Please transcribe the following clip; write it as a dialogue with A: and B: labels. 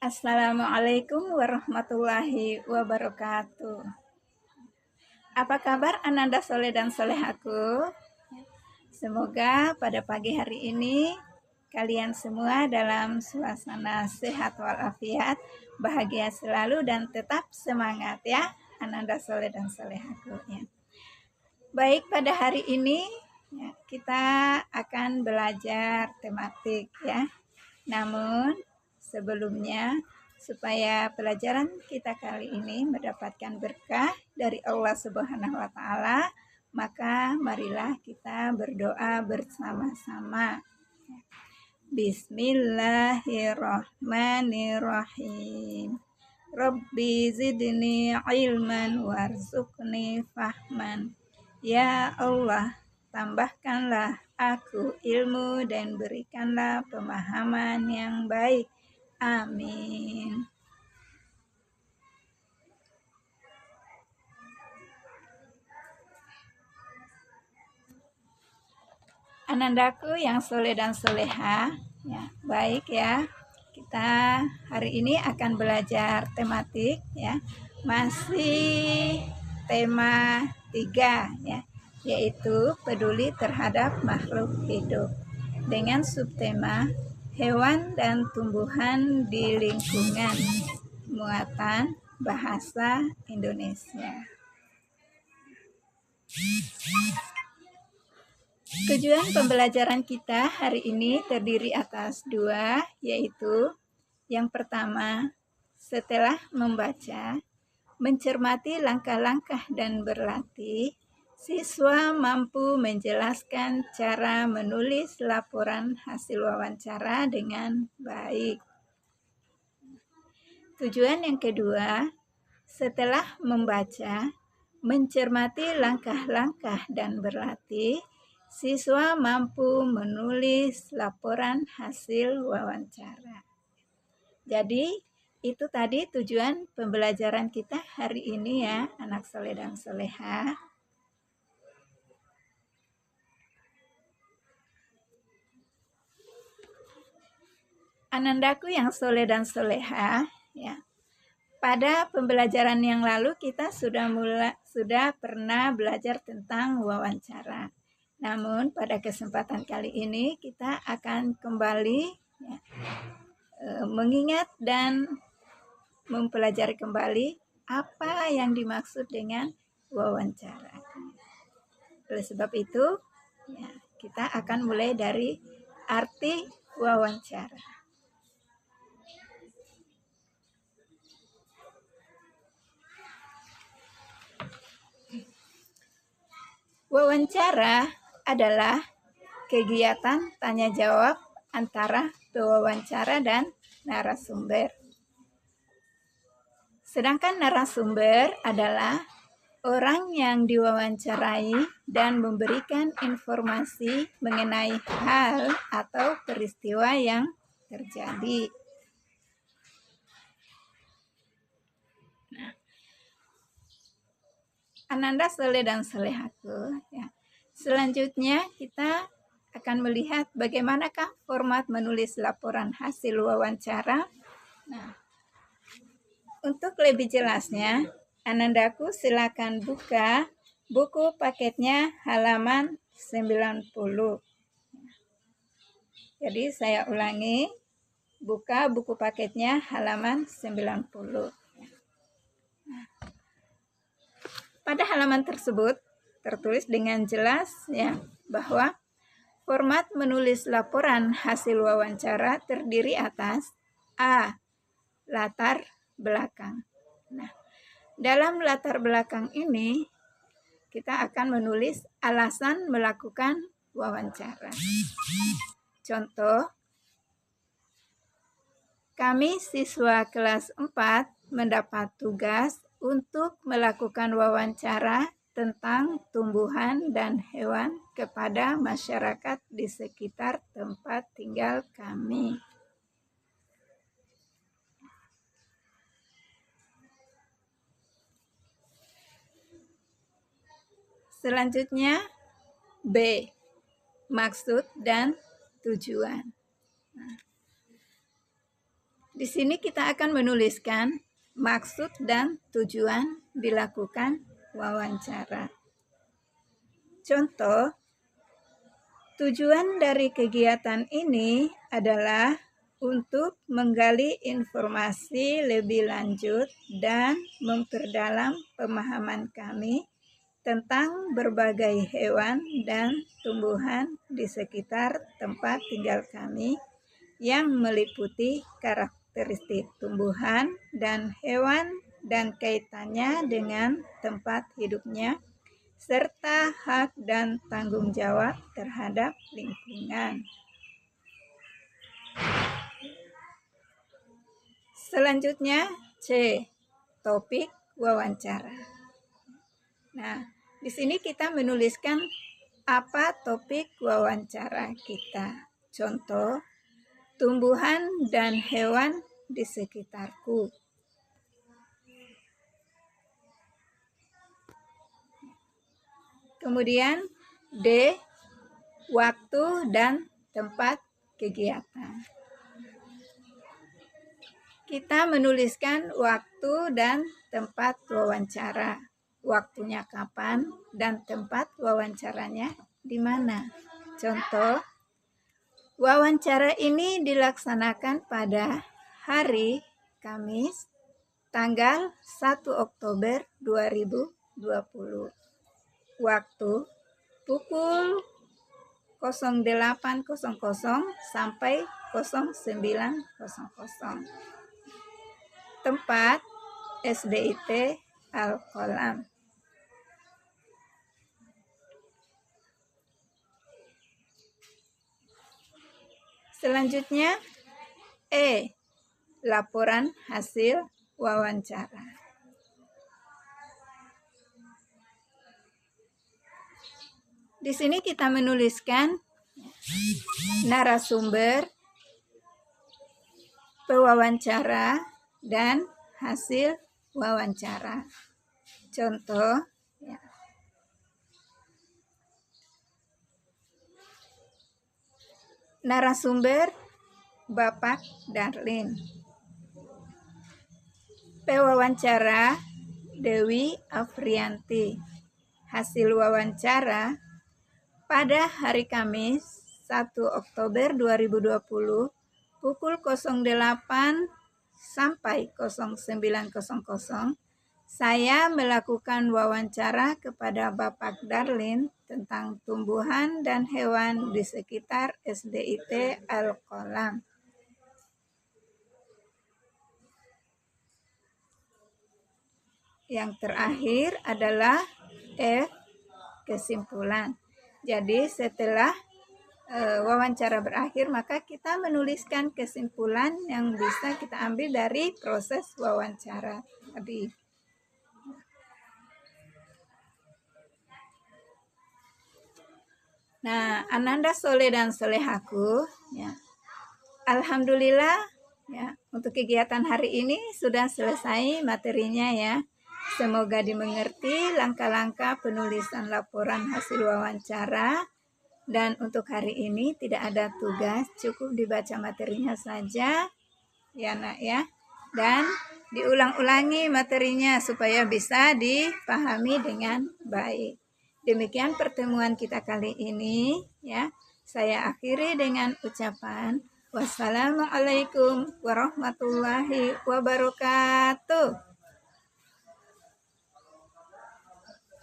A: Assalamualaikum warahmatullahi wabarakatuh. Apa kabar Ananda Soleh dan Solehaku? Semoga pada pagi hari ini kalian semua dalam suasana sehat walafiat, bahagia selalu dan tetap semangat ya Ananda Soleh dan Solehaku ya. Baik, pada hari ini ya, kita akan belajar tematik ya. Namun sebelumnya, supaya pelajaran kita kali ini mendapatkan berkah dari Allah Subhanahu wa Ta'ala, maka marilah kita berdoa bersama-sama. Bismillahirrahmanirrahim. Rabbi zidni ilman warzuqni fahman. Ya Allah, tambahkanlah aku ilmu dan berikanlah pemahaman yang baik. Amin. Anandaku yang soleh dan soleha, ya, baik ya. Kita hari ini akan belajar tematik ya. Masih tema 3 ya, yaitu peduli terhadap makhluk hidup. Dengan subtema hewan dan tumbuhan di lingkungan. Muatan bahasa Indonesia. Tujuan pembelajaran kita hari ini terdiri atas 2, yaitu yang pertama, setelah membaca, mencermati langkah-langkah dan berlatih, siswa mampu menjelaskan cara menulis laporan hasil wawancara dengan baik. Tujuan yang kedua, setelah membaca, mencermati langkah-langkah dan berlatih, siswa mampu menulis laporan hasil wawancara. Jadi, itu tadi tujuan pembelajaran kita hari ini ya, anak soleh dan soleha. Anandaku yang soleh dan soleha, ya. Pada pembelajaran yang lalu kita sudah pernah belajar tentang wawancara. Namun pada kesempatan kali ini kita akan kembali ya, mengingat dan mempelajari kembali apa yang dimaksud dengan wawancara. Oleh sebab itu, ya, kita akan mulai dari arti wawancara. Wawancara adalah kegiatan tanya jawab antara pewawancara dan narasumber. Sedangkan narasumber adalah orang yang diwawancarai dan memberikan informasi mengenai hal atau peristiwa yang terjadi. Nah, Ananda soleh dan solehaku ya. Selanjutnya kita akan melihat bagaimanakah format menulis laporan hasil wawancara. Nah, untuk lebih jelasnya, Anandaku silakan buka buku paketnya halaman 90. Jadi saya ulangi, buka buku paketnya halaman 90. Pada halaman tersebut tertulis dengan jelas ya bahwa format menulis laporan hasil wawancara terdiri atas A. Latar belakang. Nah, dalam latar belakang ini kita akan menulis alasan melakukan wawancara. Contoh, kami siswa kelas 4 mendapat tugas untuk melakukan wawancara tentang tumbuhan dan hewan kepada masyarakat di sekitar tempat tinggal kami. Selanjutnya, B. Maksud dan tujuan. Nah, Di sini kita akan menuliskan maksud dan tujuan dilakukan wawancara. Contoh, tujuan dari kegiatan ini adalah untuk menggali informasi lebih lanjut dan memperdalam pemahaman kami tentang berbagai hewan dan tumbuhan di sekitar tempat tinggal kami yang meliputi karakteristik tumbuhan dan hewan dan kaitannya dengan tempat hidupnya, serta hak dan tanggung jawab terhadap lingkungan. Selanjutnya, C. Topik wawancara. Nah, di sini kita menuliskan apa topik wawancara kita. Contoh, tumbuhan dan hewan di sekitarku. Kemudian D. Waktu dan tempat kegiatan. Kita menuliskan waktu dan tempat wawancara. Waktunya kapan dan tempat wawancaranya di mana. Contoh, wawancara ini dilaksanakan pada hari Kamis, tanggal 1 Oktober 2020. Waktu pukul 08.00 sampai 09.00. Tempat SDIT Al-Qolam. Selanjutnya E. Laporan hasil wawancara. Di sini kita menuliskan narasumber, pewawancara, dan hasil wawancara. Contoh, ya. Narasumber Bapak Darlin. Pewawancara Dewi Afrianti. Hasil wawancara pada hari Kamis 1 Oktober 2020 pukul 08 sampai 09.00 saya melakukan wawancara kepada Bapak Darlin tentang tumbuhan dan hewan di sekitar SDIT Al-Qolam. Yang terakhir adalah F. Kesimpulan. Jadi setelah wawancara berakhir, maka kita menuliskan kesimpulan yang bisa kita ambil dari proses wawancara tadi. Nah, Ananda Soleh dan Solehaku, ya, alhamdulillah, ya, untuk kegiatan hari ini sudah selesai materinya, ya. Semoga dimengerti langkah-langkah penulisan laporan hasil wawancara. Dan untuk hari ini tidak ada tugas, cukup dibaca materinya saja, ya nak ya. Dan diulang-ulangi materinya supaya bisa dipahami dengan baik. Demikian pertemuan kita kali ini, ya. Saya akhiri dengan ucapan wassalamualaikum warahmatullahi wabarakatuh.